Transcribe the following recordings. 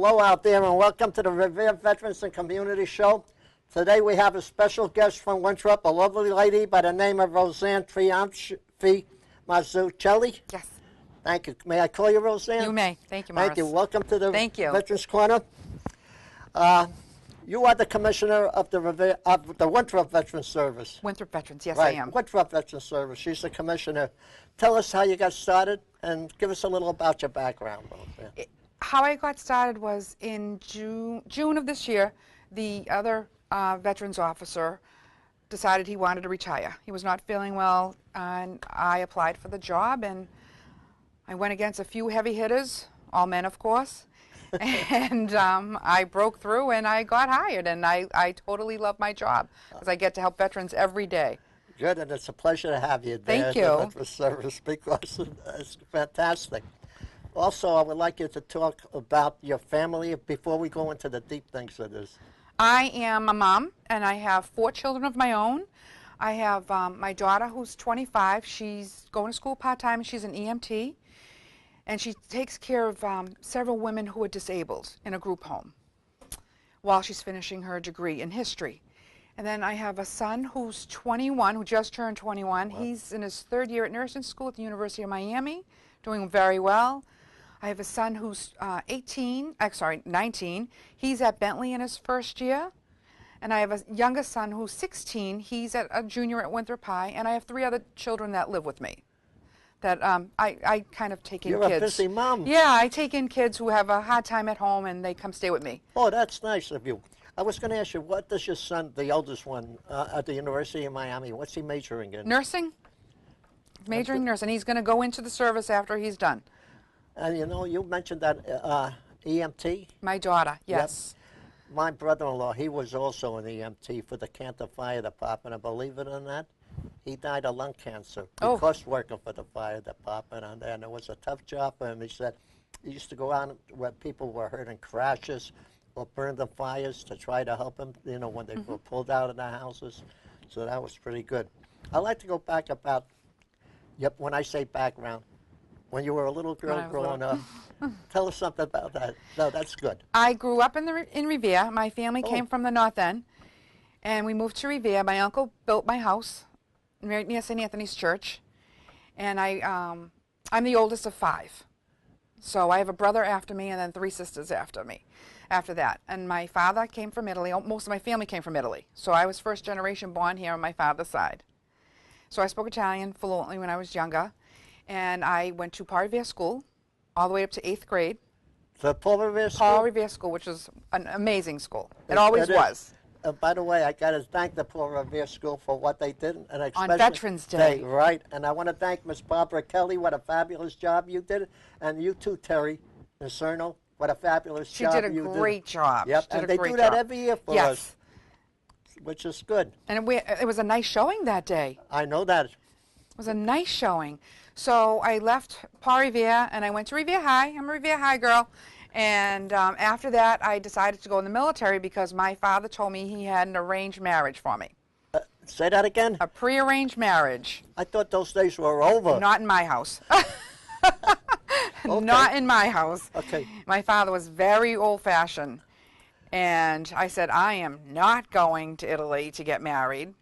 Hello out there and welcome to the Revere Veterans and Community Show. Today we have a special guest from Winthrop, a lovely lady by the name of Roseann Trionfi-Mazzuchelli. Yes. Thank you. May I call you Roseann? You may. Thank you, Morris. Thank you. Welcome to the Thank you. Veterans Corner. You are the commissioner of the Winthrop Veterans Service. Winthrop Veterans, yes, Right. I am. Winthrop Veterans Service. She's the commissioner. Tell us how you got started and give us a little about your background. How I got started was in June of this year. The other veterans officer decided he wanted to retire. He was not feeling well, and I applied for the job, and I went against a few heavy hitters, all men, of course, and I broke through and I got hired, and I totally love my job because I get to help veterans every day. Good, and it's a pleasure to have you there. Thank you. At the Veterans Service because it's fantastic. Also, I would like you to talk about your family before we go into the deep things of this. I am a mom, and I have 4 children of my own. I have my daughter, who's 25. She's going to school part-time. She's an EMT, and she takes care of several women who are disabled in a group home while she's finishing her degree in history. And then I have a son who's 21, who just turned 21. Wow. He's in his 3rd year at nursing school at the University of Miami, doing very well. I have a son who's 19. He's at Bentley in his 1st year. And I have a younger son who's 16. He's a junior at Winthrop High. And I have 3 other children that live with me. That I kind of take in kids. You're a busy mom. Yeah, I take in kids who have a hard time at home and they come stay with me. Oh, that's nice of you. I was going to ask you, what does your son, the eldest one, at the University of Miami, what's he majoring in? Nursing. Majoring in nursing. He's going to go into the service after he's done. And you know, you mentioned that EMT. My daughter, yes. Yep. My brother-in-law, he was also an EMT for the Canton Fire Department, and believe it or not, he died of lung cancer because working for the fire department, and it was a tough job for him. He said he used to go out where people were hurt in crashes or burned in fires to try to help them, you know, when they were pulled out of their houses. So that was pretty good. I'd like to go back about, when I say background, when you were a little girl growing up. Tell us something about that. No, that's good. I grew up in Revere. My family came from the North End, and we moved to Revere. My uncle built my house near St. Anthony's Church, and I'm the oldest of 5. So I have a brother after me and then 3 sisters after me, after that. And my father came from Italy. Most of my family came from Italy. So I was first generation born here on my father's side. So I spoke Italian fluently when I was younger. And I went to Paul Revere School all the way up to 8th grade. The Paul Revere School? Paul Revere School, which was an amazing school. It always was. By the way, I got to thank the Paul Revere School for what they did. And on Veterans Day. Right. And I want to thank Miss Barbara Kelly. What a fabulous job you did. And you too, Terry Incerno. What a fabulous job you did. She did a great job. Yep. And they do that every year for us, which is good. And it was a nice showing that day. I know that. It was a nice showing. So I left Paul Revere and I went to Revere High. I'm a Revere High girl. And after that, I decided to go in the military because my father told me he had an arranged marriage for me. Say that again? A prearranged marriage. I thought those days were over. Not in my house. Not in my house. Okay. My father was very old-fashioned. And I said, I am not going to Italy to get married.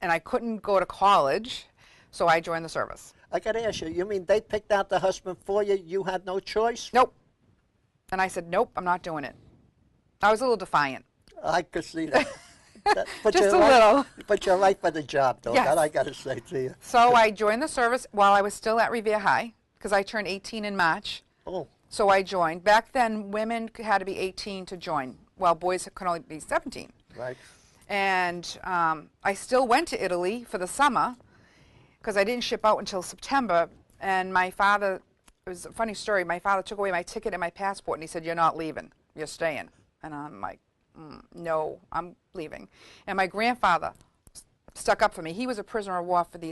And I couldn't go to college, so I joined the service. I got to ask you, you mean they picked out the husband for you? You had no choice? Nope. And I said, nope, I'm not doing it. I was a little defiant. I could see that. Just a little. But you're right for the job, though. Yes. That I got to say to you. So I joined the service while I was still at Revere High because I turned 18 in March. Oh. So I joined. Back then, women had to be 18 to join, while boys could only be 17. Right. And I still went to Italy for the summer because I didn't ship out until September. And my father, it was a funny story, my father took away my ticket and my passport and he said, you're not leaving, you're staying. And I'm like, no, I'm leaving. And my grandfather stuck up for me. He was a prisoner of war for the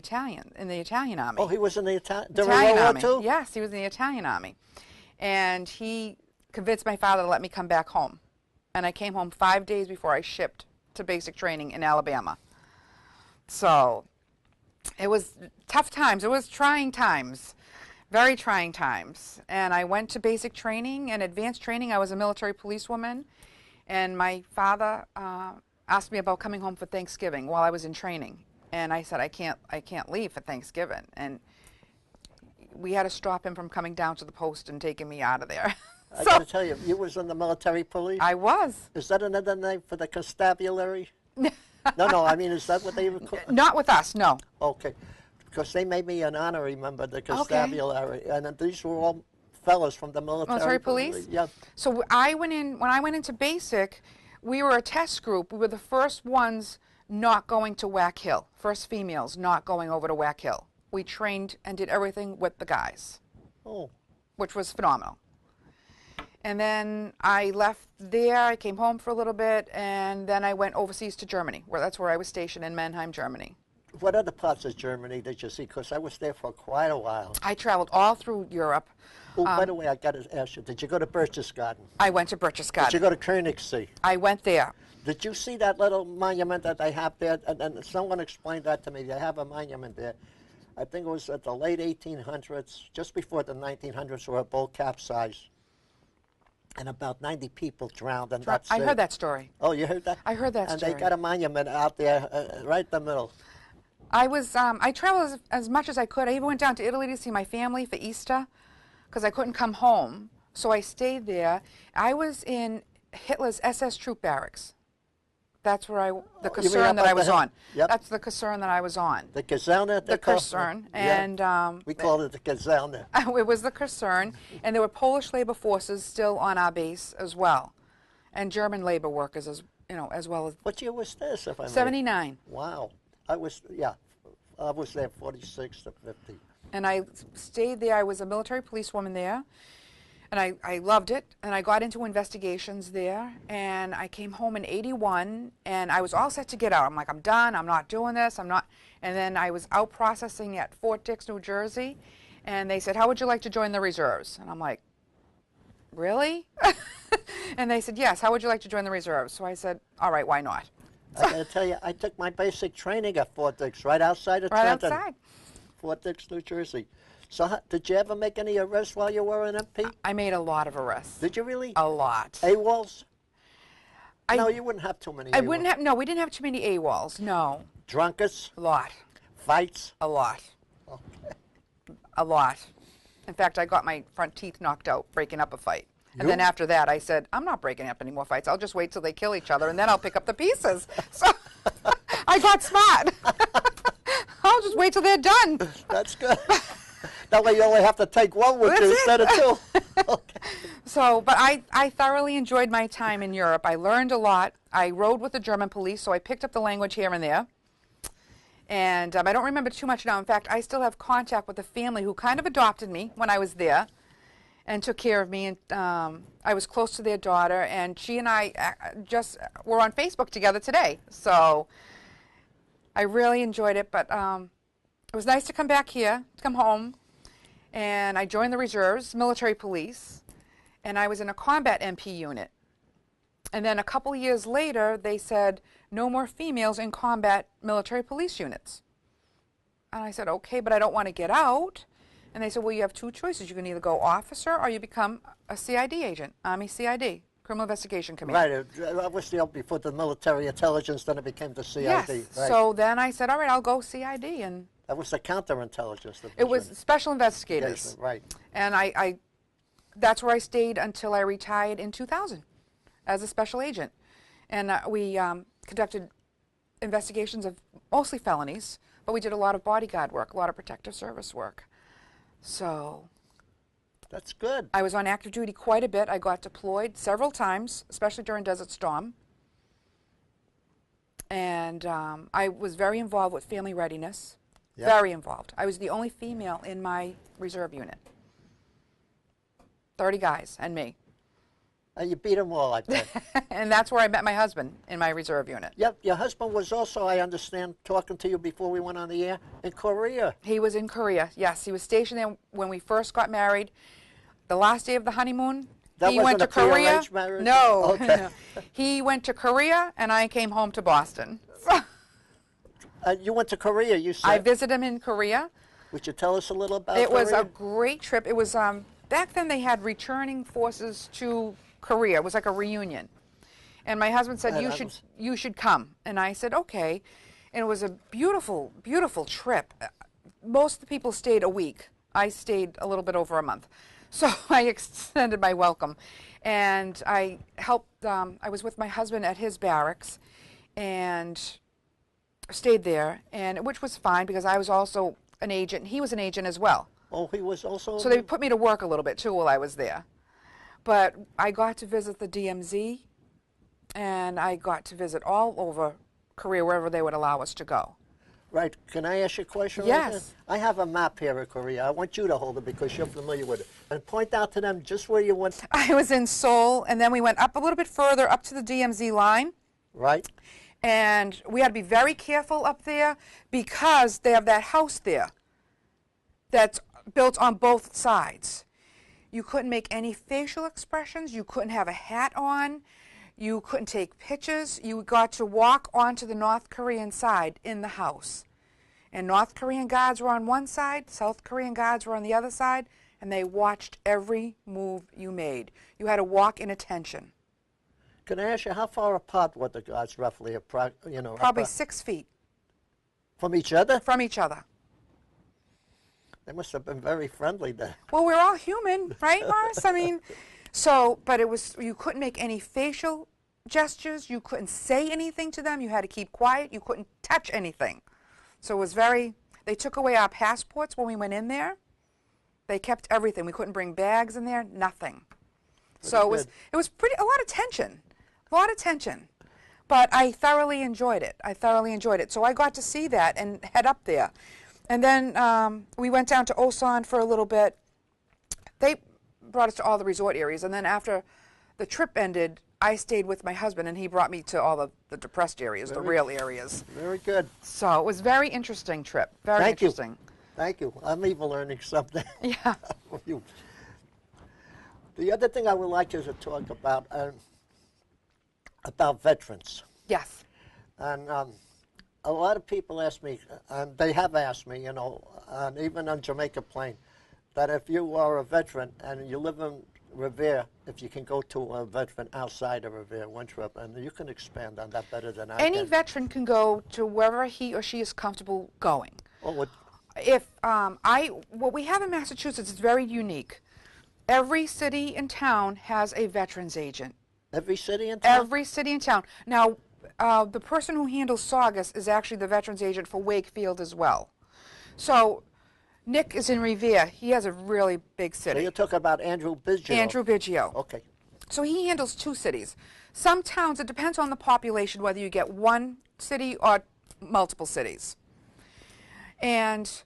in the Italian army. Oh, he was in the Italian army too? Yes, he was in the Italian army. And he convinced my father to let me come back home. And I came home 5 days before I shipped to basic training in Alabama. So it was tough times. It was trying times. Very trying times. And I went to basic training and advanced training. I was a military policewoman, and my father asked me about coming home for Thanksgiving while I was in training. And I said, I can't leave for Thanksgiving. And we had to stop him from coming down to the post and taking me out of there. I got to tell you, you was in the military police? I was. Is that another name for the constabulary? No, I mean, is that what they would call it? Not with us, no. Okay, because they made me an honorary member of the constabulary, and then these were all fellows from the military police? Yeah. So when I went into basic, we were a test group. We were the first ones not going to Whack Hill, first females not going over to Whack Hill. We trained and did everything with the guys, which was phenomenal. And then I left there, I came home for a little bit, and then I went overseas to Germany, that's where I was stationed in Mannheim, Germany. What other parts of Germany did you see? Because I was there for quite a while. I traveled all through Europe. Oh, by the way, I got to ask you, did you go to Berchtesgaden? I went to Berchtesgaden. Did you go to Königssee? I went there. Did you see that little monument that they have there? And someone explained that to me. They have a monument there. I think it was at the late 1800s, just before the 1900s, where a boat capsized. And about 90 people drowned, and that's I heard that story. Oh, you heard that? I heard that story. And they got a monument out there right in the middle. I traveled as much as I could. I even went down to Italy to see my family for Easter because I couldn't come home. So I stayed there. I was in Hitler's SS troop barracks. That's where the Kaserne that I was on. Yep. That's the Kaserne that I was on. The Kaserne? The Kaserne. And we called it the Kaserne. It was the Kaserne, and there were Polish labor forces still on our base as well, and German labor workers as well as. What year was this, if I may? 79. Wow. I was there 46 to 50. And I stayed there. I was a military policewoman there. And I loved it, and I got into investigations there, and I came home in 81, and I was all set to get out. I'm like, I'm done, I'm not doing this, I'm not. And then I was out processing at Fort Dix, New Jersey, and they said, how would you like to join the reserves? And I'm like, really? And they said, yes, how would you like to join the reserves? So I said, all right, why not? I got to tell you, I took my basic training at Fort Dix, right outside of Trenton. Right outside. Fort Dix, New Jersey. So did you ever make any arrests while you were an MP? I made a lot of arrests. Did you really? A lot. AWOLs? No, you wouldn't have too many AWOLs. No, we didn't have too many AWOLs, no. Drunkards? A lot. Fights? A lot. Okay. A lot. In fact, I got my front teeth knocked out breaking up a fight. And then after that, I said, I'm not breaking up any more fights. I'll just wait till they kill each other, and then I'll pick up the pieces. So I got smart. I'll just wait till they're done. That's good. That way you only have to take one with you instead of two. Okay. So, but I thoroughly enjoyed my time in Europe. I learned a lot. I rode with the German police, so I picked up the language here and there. And I don't remember too much now. In fact, I still have contact with the family who kind of adopted me when I was there and took care of me. And I was close to their daughter, and she and I just were on Facebook together today. So I really enjoyed it, but it was nice to come back here, to come home. And I joined the reserves, military police, and I was in a combat MP unit. And then a couple years later, they said, no more females in combat military police units. And I said, okay, but I don't want to get out. And they said, well, you have two choices. You can either go officer or you become a CID agent, Army CID, Criminal Investigation Committee. Right. I was before the military intelligence, then it became the CID. Yes. Right. So then I said, all right, I'll go CID. And that was the counterintelligence division. it was special investigators. Right. And I that's where I stayed until I retired in 2000 as a special agent. And we conducted investigations of mostly felonies, but we did a lot of bodyguard work, a lot of protective service work. So that's good. I was on active duty quite a bit. I got deployed several times, especially during Desert Storm. And I was very involved with family readiness. Yep. Very involved. I was the only female in my reserve unit. 30 guys and me. And you beat them all, I bet. And that's where I met my husband, in my reserve unit. Yep, your husband was also, I understand, talking to you before we went on the air, in Korea. He was in Korea, yes. He was stationed there when we first got married. The last day of the honeymoon, he went to Korea. Marriage? No, okay. No. He went to Korea, and I came home to Boston. You went to Korea, you said? I visited him in Korea Would you tell us a little about It was a Korea? great trip. It was, back then they had returning forces to Korea. It was like a reunion. And my husband said, Yeah, you should come. And I said, okay. And it was a beautiful, beautiful trip. Most of the people stayed a week. I stayed a little bit over a month. So I extended my welcome. And I helped, I was with my husband at his barracks and stayed there, and which was fine because I was also an agent. He was an agent as well. Oh, he was also... So they put me to work a little bit too while I was there. But I got to visit the DMZ, and I got to visit all over Korea, wherever they would allow us to go. Right. Can I ask you a question? Yes. Roseann? I have a map here of Korea. I want you to hold it because you're familiar with it. And point out to them just where you went. I was in Seoul, and then we went up a little bit further, up to the DMZ line. Right. And we had to be very careful up there because they have that house there that's built on both sides. You couldn't make any facial expressions. You couldn't have a hat on. You couldn't take pictures. You got to walk onto the North Korean side in the house. And North Korean guards were on one side, South Korean guards were on the other side, and they watched every move you made. You had to walk in attention. Can I ask you how far apart were the guards roughly? Probably 6 feet. From each other? From each other. They must have been very friendly then. Well, we're all human, right, Morris? I mean, but it was, you couldn't make any facial gestures. You couldn't say anything to them. You had to keep quiet. You couldn't touch anything. So it was they took away our passports when we went in there. They kept everything. We couldn't bring bags in there, nothing. So it was a lot of tension. A lot of tension. But I thoroughly enjoyed it. I thoroughly enjoyed it. So I got to see that and head up there. And then we went down to Osan for a little bit. They brought us to all the resort areas. And then after the trip ended, I stayed with my husband, and he brought me to all the depressed areas, the real areas. Very good. So it was a very interesting trip. Very interesting. Thank you. I'm even learning something. Yeah. The other thing I would like you to talk about veterans. Yes. And a lot of people ask me, and they have asked me, and even on Jamaica Plain, that if you are a veteran and you live in Revere, if you can go to a veteran outside of Revere, Winthrop, and you can expand on that better than I can. Any veteran can go to wherever he or she is comfortable going. Oh, what we have in Massachusetts is very unique. Every city and town has a veterans agent. Every city and town? Every city and town. Now, the person who handles Saugus is actually the veterans agent for Wakefield as well. So Nick is in Revere. He has a really big city. So you're talking about Andrew Biggio. Andrew Biggio. Okay. So he handles 2 cities. Some towns, it depends on the population, whether you get one city or multiple cities. And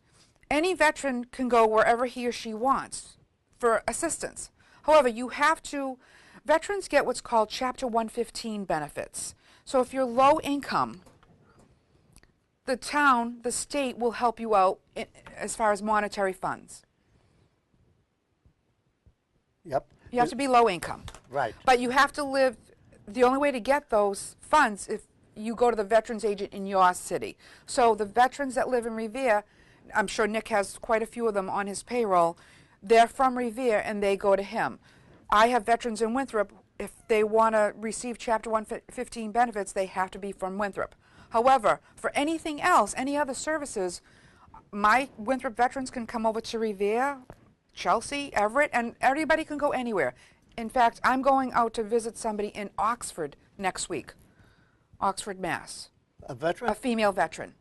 any veteran can go wherever he or she wants for assistance. However, veterans get what's called Chapter 115 benefits. So if you're low income, the state will help you out as far as monetary funds. Yep. You have to be low income. Right. But you have to live, the only way to get those funds if you go to the veterans agent in your city. So the veterans that live in Revere, I'm sure Nick has quite a few of them on his payroll, they're from Revere and they go to him. I have veterans in Winthrop. If they want to receive Chapter 115 benefits, they have to be from Winthrop. However, for anything else, any other services, my Winthrop veterans can come over to Revere, Chelsea, Everett, and everybody can go anywhere. In fact, I'm going out to visit somebody in Oxford next week, Oxford, Mass. A veteran? A female veteran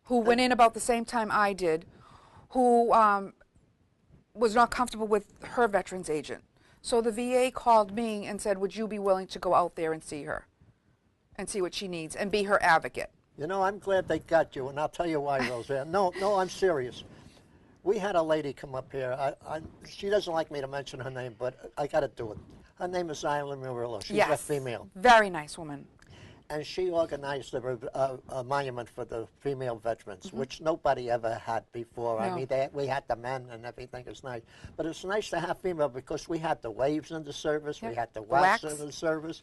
who went in about the same time I did, who was not comfortable with her veterans agent. So the VA called me and said, would you be willing to go out there and see her and see what she needs and be her advocate? I'm glad they got you, and I'll tell you why, Roseann. No, I'm serious. We had a lady come up here. She doesn't like me to mention her name, but I got to do it. Her name is Isla Murillo. She's a female. Very nice woman. And she organized a monument for the female veterans, which nobody ever had before. No. I mean, we had the men and everything. It's nice. But it's nice to have female because we had the waves in the service, we had the wax in the service.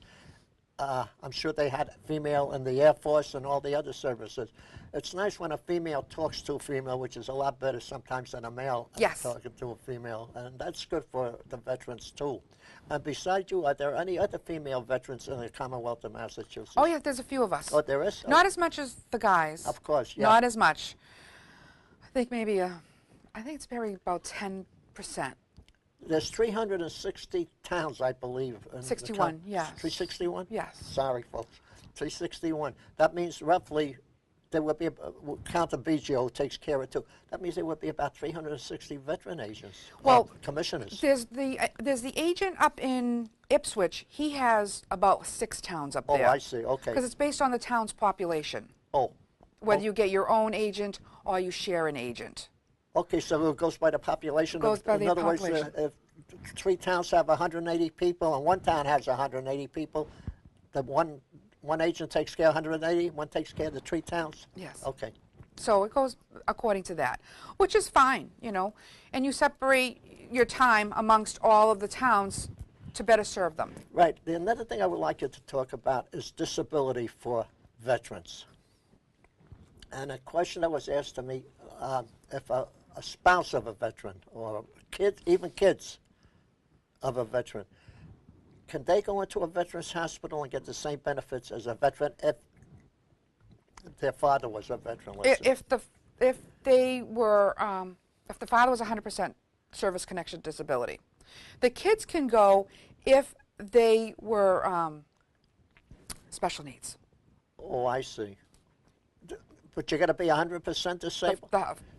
I'm sure they had female in the Air Force and all the other services. It's nice when a female talks to a female, which is a lot better sometimes than a male Yes. talking to a female, and that's good for the veterans too. And besides you, are there any other female veterans in the Commonwealth of Massachusetts? Oh, yeah, there's a few of us. Oh, there is? Not as much as the guys. Of course, yeah. Not as much. I think maybe, I think it's probably about 10%. There's 360 towns, I believe. In 61, yes. 361? Yes. Sorry, folks. 361. That means roughly there would be, count the BGO takes care of it too. That means there would be about 360 veteran agents, well, commissioners. There's the agent up in Ipswich. He has about 6 towns up there. Oh, I see. Okay. Because it's based on the town's population. Oh. Whether you get your own agent or you share an agent. Okay, so it goes by the population. Goes by the in other population. words, if 3 towns have 180 people and 1 town has 180 people, the one agent takes care of 180, one takes care of the 3 towns? Yes. Okay. So it goes according to that, which is fine, you know. And you separate your time amongst all of the towns to better serve them. Right. Another thing I would like you to talk about is disability for veterans. And a question that was asked to me, if a spouse of a veteran or even kids of a veteran, can they go into a veterans hospital and get the same benefits as a veteran if their father was a veteran? If the father was 100% service connection disability, the kids can go if they were special needs. Oh, I see. But you got to be 100% disabled?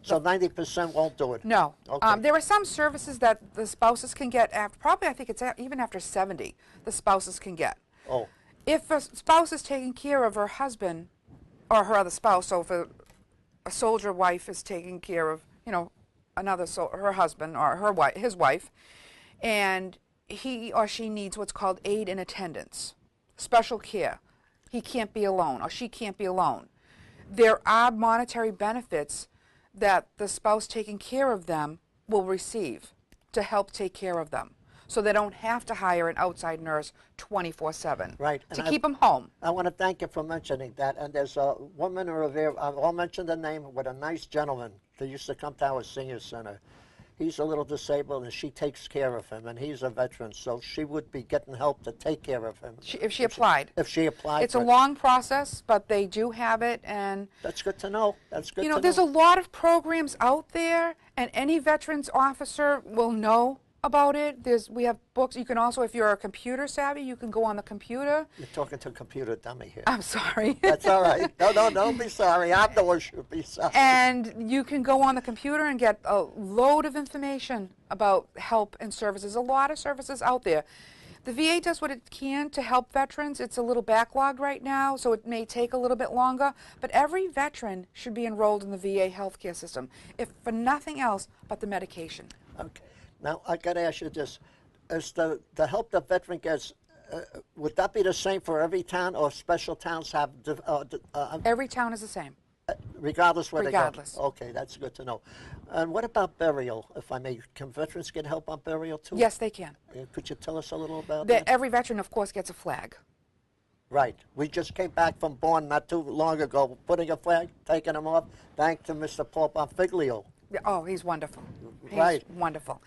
So 90% won't do it? No. Okay. There are some services that the spouses can get after, probably I think it's even after 70, the spouses can get. Oh. If a spouse is taking care of her husband or her other spouse, so if a soldier wife is taking care of, you know, her husband or his wife, and he or she needs what's called aid in attendance, special care. He can't be alone or she can't be alone. There are monetary benefits that the spouse taking care of them will receive to help take care of them. So they don't have to hire an outside nurse 24/7 right. to keep them home. I want to thank you for mentioning that. And there's a woman in Revere, I won't mention the name, with a nice gentleman that used to come to our senior center. He's a little disabled, and she takes care of him, and he's a veteran, so she would be getting help to take care of him. If she applied. If she applied. It's a long process, but they do have it, and that's good to know. That's good to know. You know, there's a lot of programs out there, and any veterans officer will know about it. We have books. You can also, if you're a computer savvy, you can go on the computer. You're talking to a computer dummy here. I'm sorry. That's all right. No, don't be sorry. I'm the one who should be sorry. And you can go on the computer and get a load of information about help and services. A lot of services out there. The VA does what it can to help veterans. It's a little backlogged right now, so it may take a little bit longer. But every veteran should be enrolled in the VA healthcare system, if for nothing else but the medication. Okay. Now, I got to ask you this. Is the help the veteran gets, would that be the same for every town, or special towns have... every town is the same. Regardless where Regardless. they go? Okay, that's good to know. And what about burial, if I may? Can veterans get help on burial, too? Yes, they can. Could you tell us a little about that? Every veteran, of course, gets a flag. Right. We just came back from Bourne not too long ago, putting a flag, taking them off, thanks to Mr. Paul Bonfiglio. Oh, he's wonderful. Right. He's wonderful.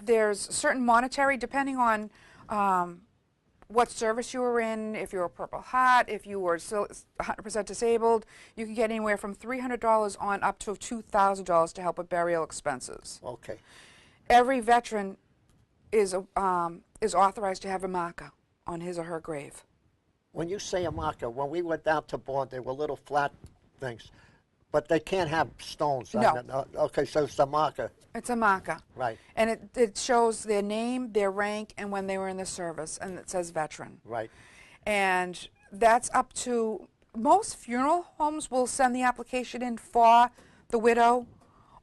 There's certain monetary, depending on what service you were in, if you were Purple Heart, if you were still 100% disabled, you can get anywhere from $300 on up to $2,000 to help with burial expenses. Okay. Every veteran is authorized to have a marker on his or her grave. When you say a marker, when we went down to Bourne, they were little flat things. But they can't have stones. No. Okay, so it's a marker. It's a marker. Right. And it shows their name, their rank, and when they were in the service, and it says veteran. Right. And that's up to, most funeral homes will send the application in for the widow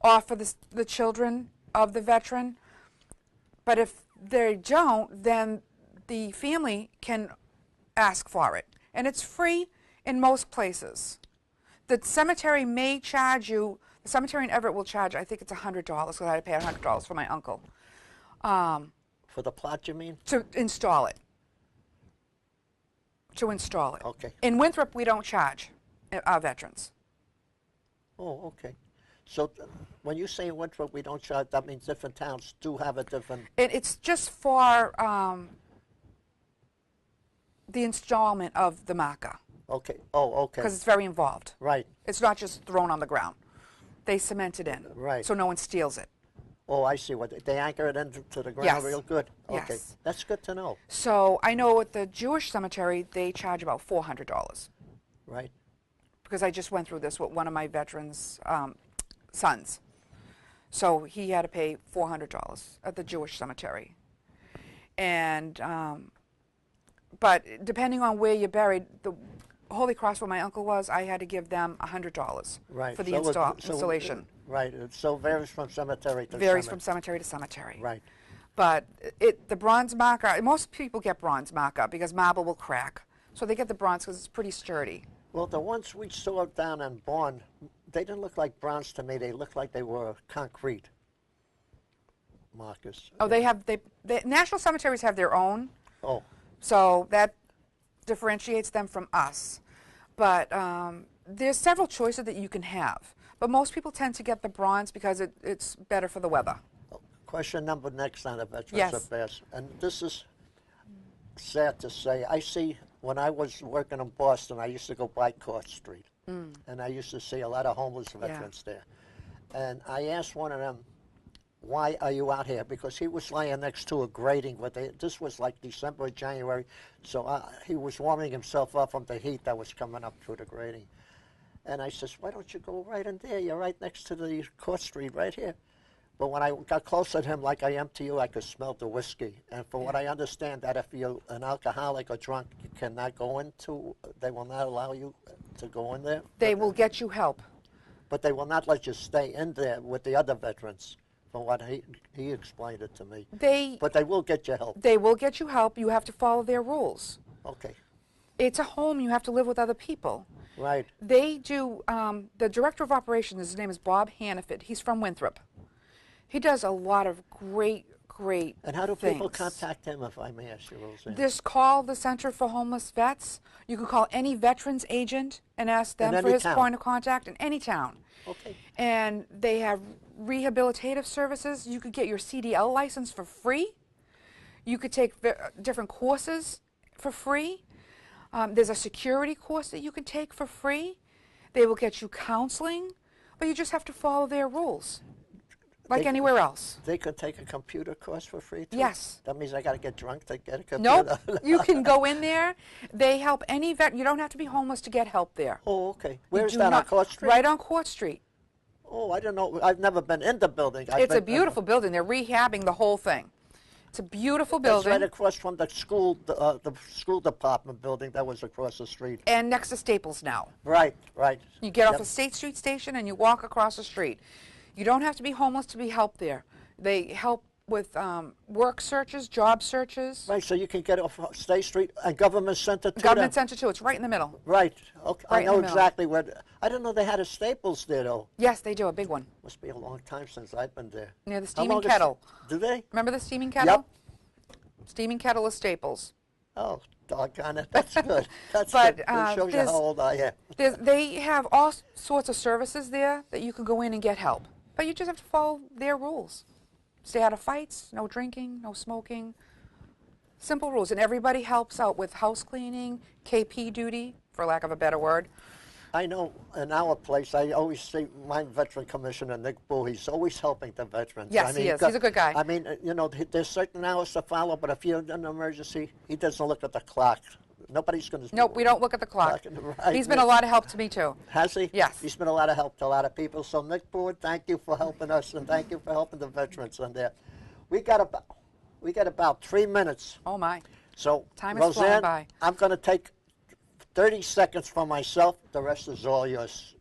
or for the children of the veteran. But if they don't, then the family can ask for it. And it's free in most places. The cemetery may charge you, the cemetery in Everett will charge, I think it's $100, because I had to pay $100 for my uncle. For the plot, you mean? To install it. to install it. Okay. In Winthrop, we don't charge our veterans. Oh, okay. So when you say in Winthrop we don't charge, that means different towns do have a different... It's just for the installment of the marker. Okay. Oh, okay. Because it's very involved. Right. It's not just thrown on the ground. They cement it in. Right. So no one steals it. Oh, I see. What they anchor it into the ground Yes. real good? Okay. Yes. That's good to know. So I know at the Jewish cemetery, they charge about $400. Right. Because I just went through this with one of my veterans' sons. So he had to pay $400 at the Jewish cemetery. And, but depending on where you're buried, the Holy Cross where my uncle was, I had to give them $100 Right. for the So installation. Right. It so varies from cemetery to Varies cemetery. from cemetery to cemetery. Right. But the bronze marker, most people get bronze marker because marble will crack. So they get the bronze because it's pretty sturdy. Well, the ones we saw down in Bonn, they didn't look like bronze to me. They looked like they were concrete markers. Oh, the national cemeteries have their own. Oh, So that differentiates them from us. But there's several choices that you can have. But most people tend to get the bronze because it's better for the weather. question number next on the Veterans Yes. Affairs. And this is sad to say. I see, when I was working in Boston, I used to go by Court Street. And I used to see a lot of homeless veterans there. And I asked one of them, why are you out here? Because he was laying next to a grating. This was like December or January, so he was warming himself up from the heat that was coming up through the grating. And I says, why don't you go right in there? You're right next to the Court Street right here. But when I got closer to him, like I am to you, I could smell the whiskey. And from what I understand, that if you're an alcoholic or drunk, you cannot go into, they will not allow you to go in there. They will get you help. But they will not let you stay in there with the other veterans, from what he explained it to me. But they will get you help. They will get you help. You have to follow their rules. Okay. It's a home. You have to live with other people. Right. They do, the director of operations, his name is Bob Hannaford. He's from Winthrop. He does a lot of great things. And how do people contact him, if I may ask you, Roseann? Just call the Center for Homeless Vets. You can call any veterans agent and ask them for his point of contact in any town. Okay. And they have rehabilitative services. You could get your CDL license for free. You could take different courses for free. There's a security course that you can take for free. They will get you counseling, but you just have to follow their rules, like anywhere else. They could take a computer course for free, too? Yes. That means I got to get drunk to get a Nope. computer? You can go in there. They help any vet. You don't have to be homeless to get help there. Oh, okay. Where's that, on Court Street? Right on Court Street. Oh, I don't know. I've never been in the building. It's a beautiful building. They're rehabbing the whole thing. It's a beautiful building. It's right across from the school department building that was across the street. And next to Staples now. Right, right. You get off the State Street station and you walk across the street. You don't have to be homeless to be helped there. They help with work searches, job searches. Right, so you can get off State Street and Government Center too. Government Center too. It's right in the middle. Right. Okay. Right I know in the middle. exactly where. I didn't know they had a Staples there though. Yes, they do. A big one. Must be a long time since I've been there. Near the How steaming long is- kettle. Do they? Remember the steaming kettle? Yep. Steaming kettle is Staples. Oh, doggone it. That's good. That's But, good. It shows you there's- how old I am. They have all sorts of services there that you can go in and get help. But you just have to follow their rules. Stay out of fights, no drinking, no smoking. Simple rules. And everybody helps out with house cleaning, KP duty, for lack of a better word. I know in our place, I always see my veteran commissioner, Nick Bull, he's always helping the veterans. Yes, he is. He's a good guy. I mean, you know, there's certain hours to follow, but if you're in an emergency, he doesn't look at the clock. Nobody's going to... Nope, we don't look at the clock. Right. He's been a lot of help to me, too. Has he? Yes. He's been a lot of help to a lot of people. So, Nick Bull, thank you for helping us, and thank you for helping the veterans on there. We got about 3 minutes. Oh, my. So, Time is flying Roseann, by. I'm going to take 30 seconds for myself. The rest is all yours.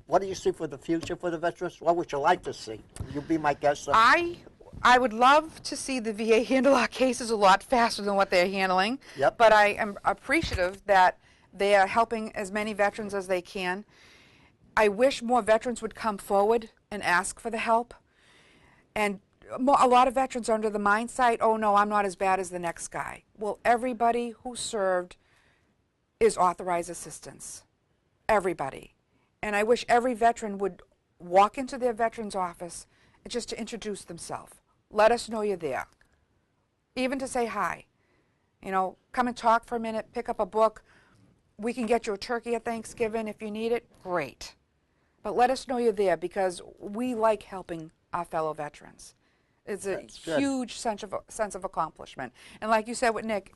What do you see for the future for the veterans? What would you like to see? You'll be my guest. I would love to see the VA handle our cases a lot faster than what they're handling. Yep. But I am appreciative that they are helping as many veterans as they can. I wish more veterans would come forward and ask for the help. And a lot of veterans are under the mindset, oh no, I'm not as bad as the next guy. Well, everybody who served is authorized assistance. Everybody. And I wish every veteran would walk into their veteran's office just to introduce themselves. Let us know you're there. Even to say hi. You know, come and talk for a minute, pick up a book. We can get you a turkey at Thanksgiving if you need it. Great. But let us know you're there, because we like helping our fellow veterans. It's a huge sense of accomplishment. And like you said with Nick,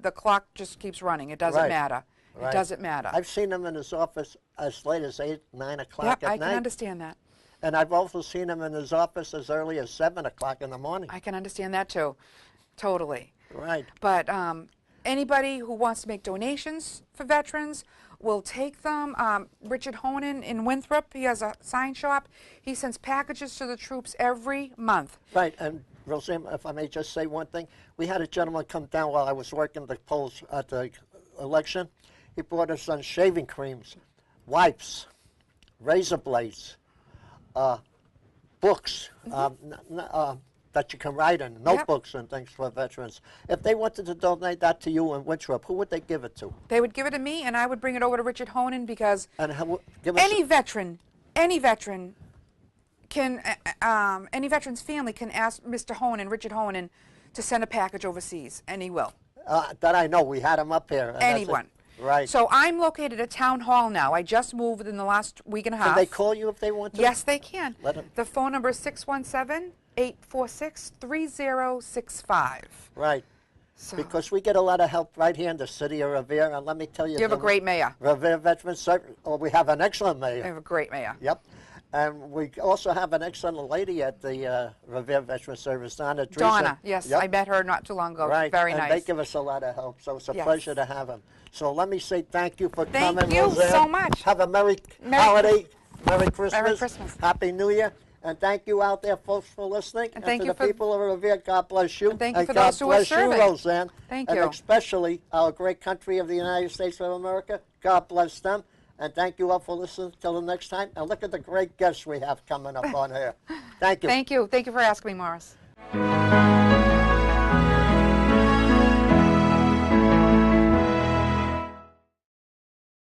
the clock just keeps running. It doesn't matter. It doesn't matter. I've seen him in his office as late as 8, 9 o'clock at night. I can understand that. And I've also seen him in his office as early as 7 o'clock in the morning. I can understand that too. Totally. Right. But anybody who wants to make donations for veterans, we'll take them. Richard Honan in Winthrop, he has a sign shop. He sends packages to the troops every month. Right. And Roseann, if I may just say one thing, we had a gentleman come down while I was working the polls at the election. He brought us some shaving creams, wipes, razor blades, books that you can write in, notebooks and things for veterans. If they wanted to donate that to you in Winthrop, who would they give it to? They would give it to me, and I would bring it over to Richard Honan, because any veteran can, any veteran's family can ask Mr. Honan, Richard Honan, to send a package overseas, and he will. That I know. We had him up here. Anyone. Right. So I'm located at Town Hall now. I just moved within the last week and a half. Can they call you if they want to? Yes, they can. Let them. The phone number is 617-846-3065. Right. So because we get a lot of help right here in the city of Revere, and let me tell you. You have a great mayor. Revere Veterans Service. Oh, we have an excellent mayor. We have a great mayor. Yep. And we also have an excellent lady at the Revere Veterans Service, Donna. Yes, yep. I met her not too long ago. Right. Very and nice. They give us a lot of help, so it's a pleasure to have them. So let me say thank you for coming, Thank you Roseann. so much. Have a Merry holiday, Merry Christmas, Merry Christmas, Happy New Year, and thank you out there, folks, for listening. And thank to you the people of Revere, God bless you. And thank you for those who are serving. God bless you, Roseann. Thank and you. And especially our great country of the United States of America. God bless them. And thank you all for listening. Till the next time. And look at the great guests we have coming up on here. Thank you. Thank you. Thank you for asking me, Morris.